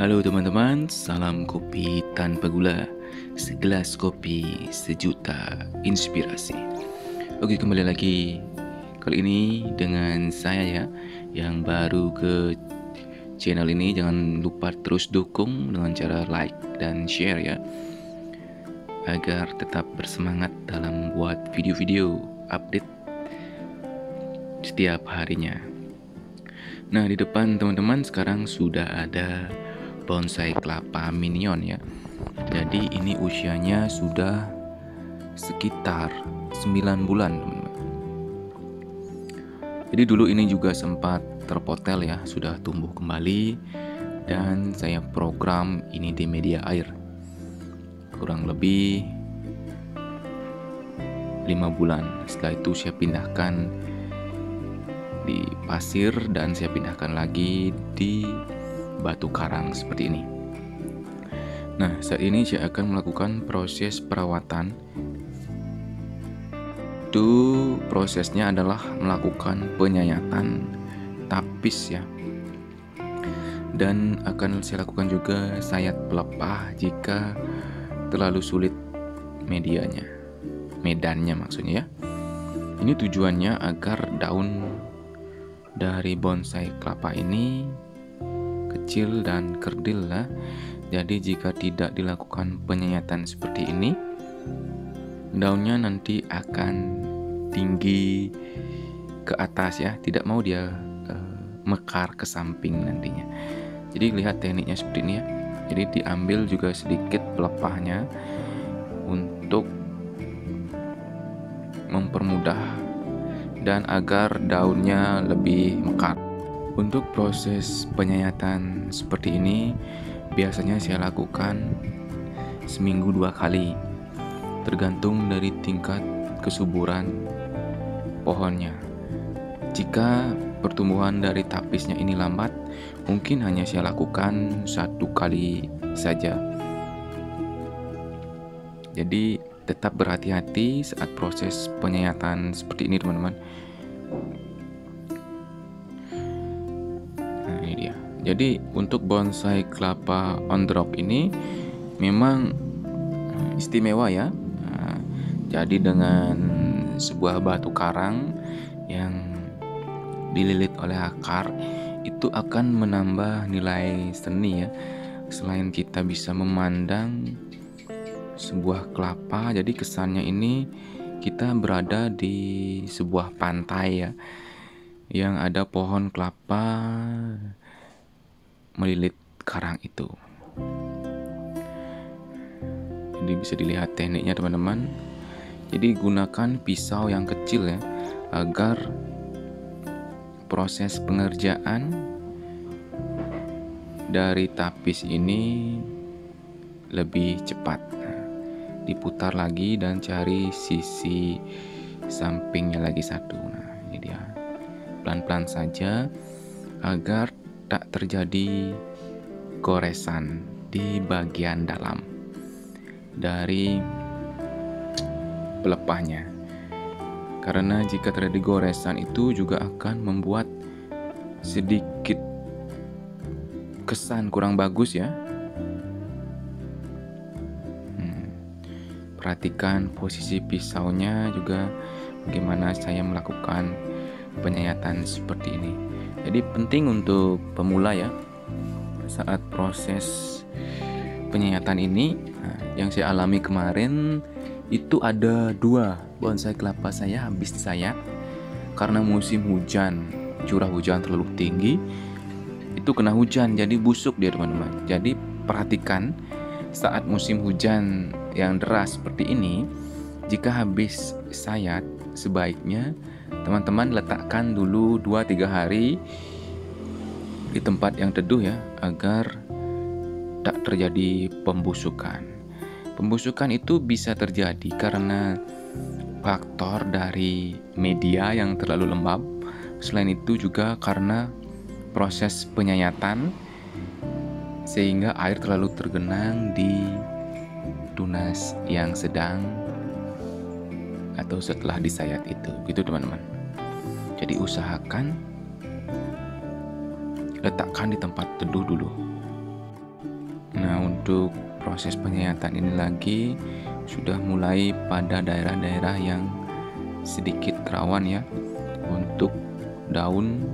Halo teman-teman, salam kopi tanpa gula. Segelas kopi, sejuta inspirasi. Oke, kembali lagi. Kali ini dengan saya ya, yang baru ke channel ini. Jangan lupa terus dukung dengan cara like dan share ya, agar tetap bersemangat dalam buat video-video update setiap harinya. Nah, di depan teman-teman sekarang sudah ada bonsai kelapa minion ya. Jadi ini usianya sudah sekitar 9 bulan teman-teman. Jadi dulu ini juga sempat terpotel ya, sudah tumbuh kembali, dan saya program ini di media air kurang lebih 5 bulan. Setelah itu saya pindahkan di pasir dan saya pindahkan lagi di batu karang seperti ini. Nah, saat ini saya akan melakukan proses perawatan. Itu prosesnya adalah melakukan penyayatan tapis ya. Dan akan saya lakukan juga sayat pelepah jika terlalu sulit medannya maksudnya ya. Ini tujuannya agar daun dari bonsai kelapa ini kecil dan kerdil lah. Jadi jika tidak dilakukan penyayatan seperti ini, daunnya nanti akan tinggi ke atas ya, tidak mau dia mekar ke samping nantinya. Jadi lihat tekniknya seperti ini ya. Jadi diambil juga sedikit pelepahnya untuk mempermudah dan agar daunnya lebih mekar. Untuk proses penyayatan seperti ini biasanya saya lakukan seminggu 2 kali, tergantung dari tingkat kesuburan pohonnya. Jika pertumbuhan dari tapisnya ini lambat, mungkin hanya saya lakukan 1 kali saja. Jadi tetap berhati-hati saat proses penyayatan seperti ini teman-teman. Nah, ini dia. Jadi untuk bonsai kelapa on the rock ini memang istimewa ya. Nah, jadi dengan sebuah batu karang yang dililit oleh akar, itu akan menambah nilai seni ya. Selain kita bisa memandang sebuah kelapa, jadi kesannya ini kita berada di sebuah pantai ya, yang ada pohon kelapa melilit karang itu. Jadi bisa dilihat tekniknya teman-teman. Jadi gunakan pisau yang kecil ya, agar proses pengerjaan dari tapis ini lebih cepat. Diputar lagi dan cari sisi sampingnya lagi satu. Nah, ini dia. Pelan-pelan saja agar tak terjadi goresan di bagian dalam dari pelepahnya. Karena jika terjadi goresan itu juga akan membuat sedikit kesan kurang bagus ya. Perhatikan posisi pisaunya juga, bagaimana saya melakukan penyayatan seperti ini. Jadi penting untuk pemula ya, saat proses penyayatan ini. Nah, yang saya alami kemarin itu ada 2 bonsai kelapa saya habis disayat karena musim hujan, curah hujan terlalu tinggi. Itu kena hujan jadi busuk dia teman-teman. Jadi perhatikan saat musim hujan yang deras seperti ini, jika habis sayat sebaiknya teman-teman letakkan dulu 2-3 hari di tempat yang teduh ya, agar tak terjadi pembusukan. Pembusukan itu bisa terjadi karena faktor dari media yang terlalu lembab. Selain itu juga karena proses penyayatan, sehingga air terlalu tergenang di tunas yang sedang atau setelah disayat itu. Gitu teman-teman. Jadi usahakan letakkan di tempat teduh dulu. Nah, untuk proses penyayatan ini lagi sudah mulai pada daerah-daerah yang sedikit rawan ya, untuk daun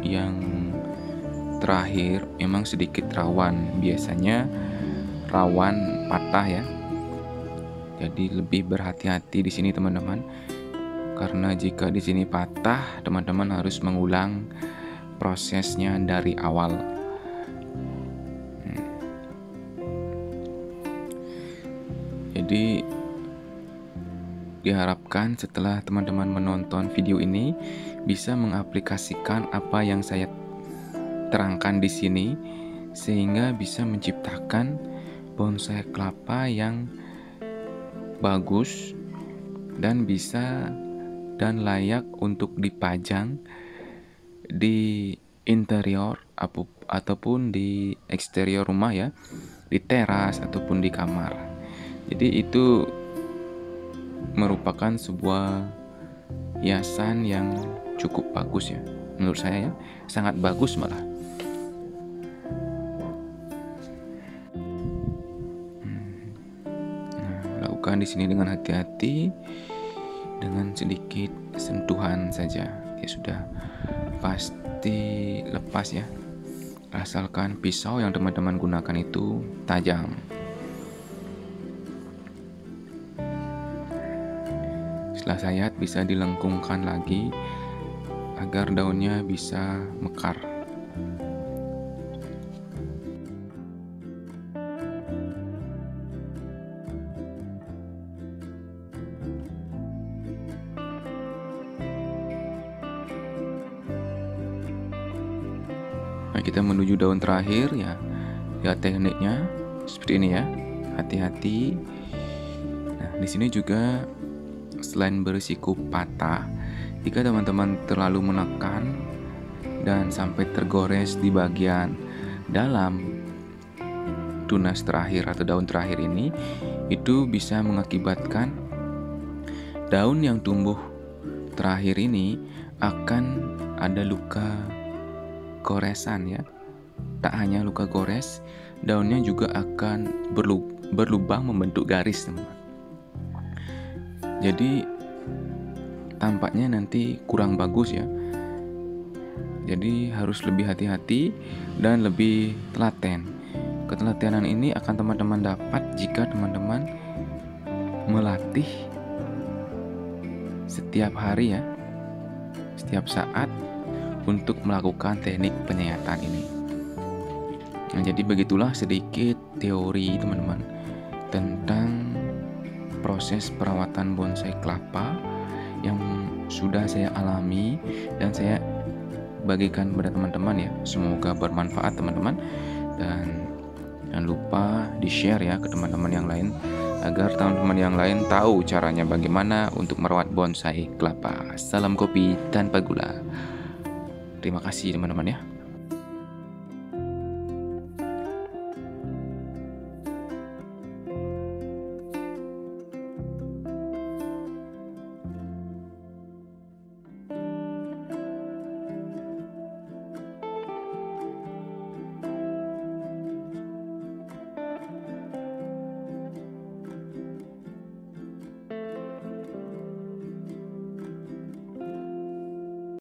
yang terakhir memang sedikit rawan, biasanya rawan patah ya. Jadi lebih berhati-hati di sini teman-teman, karena jika di sini patah, teman-teman harus mengulang prosesnya dari awal. Jadi diharapkan setelah teman-teman menonton video ini bisa mengaplikasikan apa yang saya terangkan di sini, sehingga bisa menciptakan bonsai kelapa yang bagus dan bisa dan layak untuk dipajang di interior ataupun di eksterior rumah ya, di teras ataupun di kamar. Jadi itu merupakan sebuah hiasan yang cukup bagus ya, menurut saya ya, sangat bagus malah. Lakukan di sini dengan hati-hati, dengan sedikit sentuhan saja, ya sudah pasti lepas ya, asalkan pisau yang teman-teman gunakan itu tajam. Setelah sayat bisa dilengkungkan lagi agar daunnya bisa mekar. Nah, kita menuju daun terakhir ya. Lihat tekniknya seperti ini ya. Hati-hati. Nah, di sini juga selain berisiko patah, jika teman-teman terlalu menekan dan sampai tergores di bagian dalam tunas terakhir atau daun terakhir ini, itu bisa mengakibatkan daun yang tumbuh terakhir ini akan ada luka goresan ya. Tak hanya luka gores, daunnya juga akan berlubang membentuk garis, teman-teman. Jadi tampaknya nanti kurang bagus ya. Jadi harus lebih hati-hati dan lebih telaten. Ketelatenan ini akan teman-teman dapat jika teman-teman melatih setiap hari ya, setiap saat untuk melakukan teknik penyayatan ini. Nah, jadi begitulah sedikit teori teman-teman tentang proses perawatan bonsai kelapa yang sudah saya alami dan saya bagikan kepada teman-teman ya. Semoga bermanfaat teman-teman, dan jangan lupa di-share ya ke teman-teman yang lain agar teman-teman yang lain tahu caranya bagaimana untuk merawat bonsai kelapa. Salam kopi tanpa gula. Terima kasih teman-teman ya.